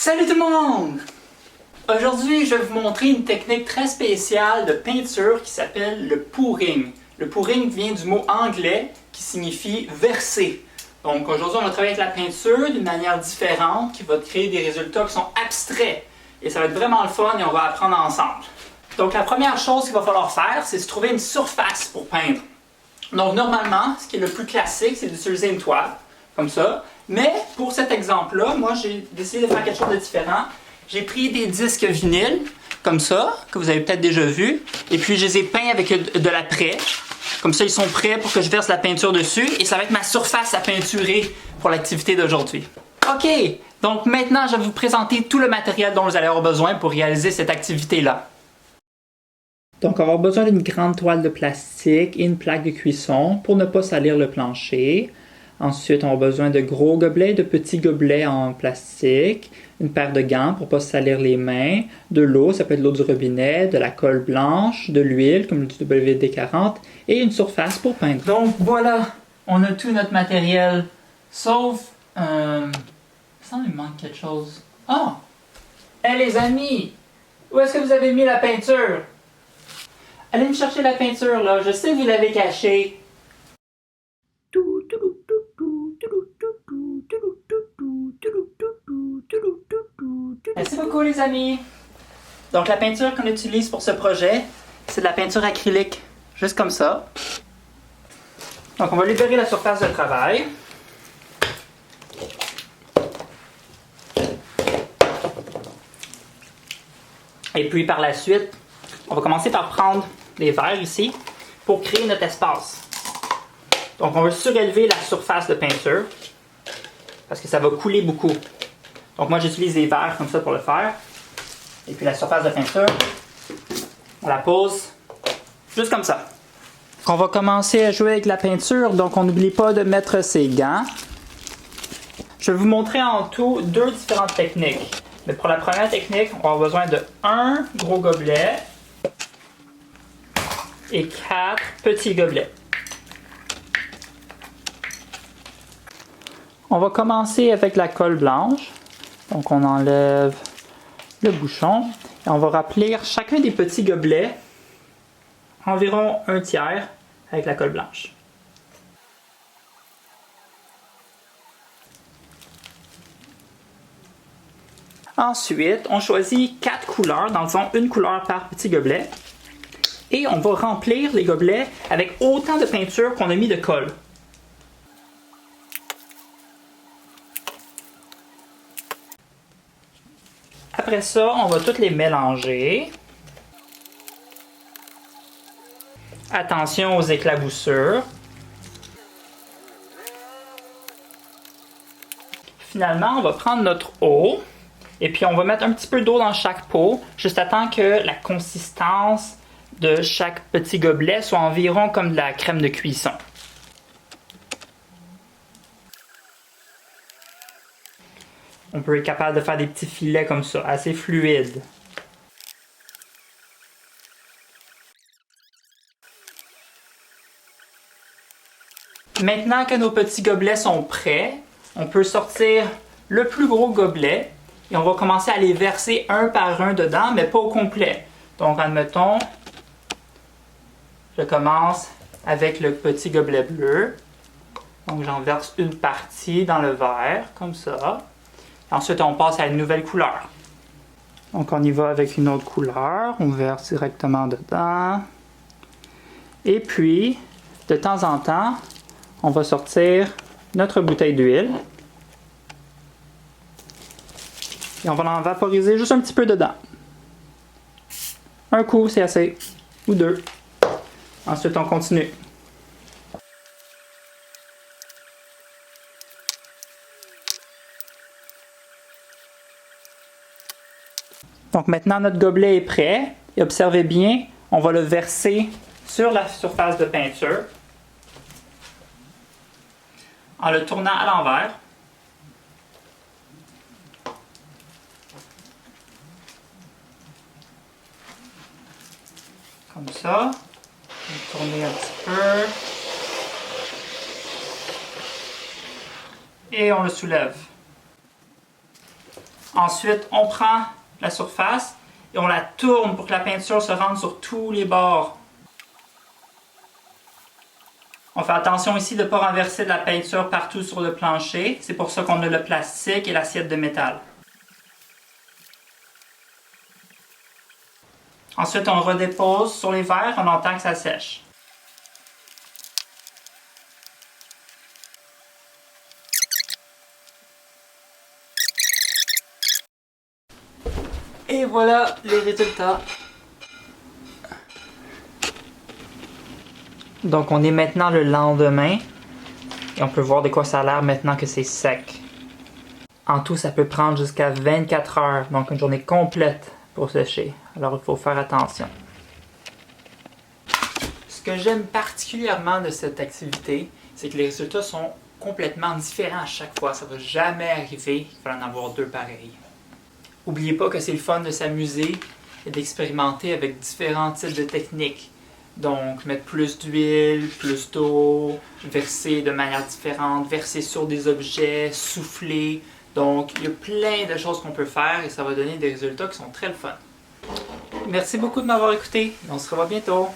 Salut tout le monde! Aujourd'hui, je vais vous montrer une technique très spéciale de peinture qui s'appelle le pouring. Le pouring vient du mot anglais qui signifie verser. Donc aujourd'hui, on va travailler avec la peinture d'une manière différente qui va créer des résultats qui sont abstraits. Et ça va être vraiment le fun et on va apprendre ensemble. Donc la première chose qu'il va falloir faire, c'est se trouver une surface pour peindre. Donc normalement, ce qui est le plus classique, c'est d'utiliser une toile, comme ça. Mais pour cet exemple-là, moi j'ai décidé de faire quelque chose de différent. J'ai pris des disques vinyles, comme ça, que vous avez peut-être déjà vu, et puis je les ai peints avec de la craie. Comme ça, ils sont prêts pour que je verse la peinture dessus, et ça va être ma surface à peinturer pour l'activité d'aujourd'hui. OK, donc maintenant, je vais vous présenter tout le matériel dont vous allez avoir besoin pour réaliser cette activité-là. Donc, on va avoir besoin d'une grande toile de plastique et une plaque de cuisson pour ne pas salir le plancher. Ensuite, on a besoin de gros gobelets, de petits gobelets en plastique, une paire de gants pour ne pas se salir les mains, de l'eau, ça peut être l'eau du robinet, de la colle blanche, de l'huile comme le WD-40 et une surface pour peindre. Donc voilà, on a tout notre matériel, sauf... ça me manque quelque chose. Ah! Hé les amis! Où est-ce que vous avez mis la peinture? Allez me chercher la peinture là, je sais que vous l'avez cachée. Merci beaucoup les amis! Donc la peinture qu'on utilise pour ce projet, c'est de la peinture acrylique, juste comme ça. Donc on va libérer la surface de travail. Et puis par la suite, on va commencer par prendre les verres ici pour créer notre espace. Donc on va surélever la surface de peinture parce que ça va couler beaucoup. Donc moi j'utilise des verres comme ça pour le faire. Et puis la surface de peinture, on la pose juste comme ça. On va commencer à jouer avec la peinture, donc on n'oublie pas de mettre ses gants. Je vais vous montrer en tout deux différentes techniques. Mais pour la première technique, on va avoir besoin de un gros gobelet et 4 petits gobelets. On va commencer avec la colle blanche. Donc on enlève le bouchon et on va remplir chacun des petits gobelets environ un tiers avec la colle blanche. Ensuite, on choisit 4 couleurs, dans le fond une couleur par petit gobelet. Et on va remplir les gobelets avec autant de peinture qu'on a mis de colle. Après ça, on va toutes les mélanger. Attention aux éclaboussures. Finalement, on va prendre notre eau et puis on va mettre un petit peu d'eau dans chaque pot, juste à temps que la consistance de chaque petit gobelet soit environ comme de la crème de cuisson. On peut être capable de faire des petits filets comme ça, assez fluides. Maintenant que nos petits gobelets sont prêts, on peut sortir le plus gros gobelet et on va commencer à les verser un par un dedans, mais pas au complet. Donc, admettons, je commence avec le petit gobelet bleu. Donc, j'en verse une partie dans le verre, comme ça. Ensuite, on passe à une nouvelle couleur. Donc, on y va avec une autre couleur. On verse directement dedans. Et puis, de temps en temps, on va sortir notre bouteille d'huile. Et on va en vaporiser juste un petit peu dedans. Un coup, c'est assez. Ou deux. Ensuite, on continue. Donc maintenant, notre gobelet est prêt. Et observez bien, on va le verser sur la surface de peinture en le tournant à l'envers. Comme ça. On va tourner un petit peu. Et on le soulève. Ensuite, on prend la surface et on la tourne pour que la peinture se rende sur tous les bords. On fait attention ici de ne pas renverser de la peinture partout sur le plancher. C'est pour ça qu'on a le plastique et l'assiette de métal. Ensuite, on redépose sur les verres en attendant que ça sèche. Et voilà les résultats. Donc on est maintenant le lendemain et on peut voir de quoi ça a l'air maintenant que c'est sec. En tout, ça peut prendre jusqu'à 24 heures, donc une journée complète pour sécher. Alors il faut faire attention. Ce que j'aime particulièrement de cette activité, c'est que les résultats sont complètement différents à chaque fois. Ça ne va jamais arriver qu'il va en avoir deux pareils. N'oubliez pas que c'est le fun de s'amuser et d'expérimenter avec différents types de techniques. Donc, mettre plus d'huile, plus d'eau, verser de manière différente, verser sur des objets, souffler. Donc, il y a plein de choses qu'on peut faire et ça va donner des résultats qui sont très le fun. Merci beaucoup de m'avoir écouté. On se revoit bientôt.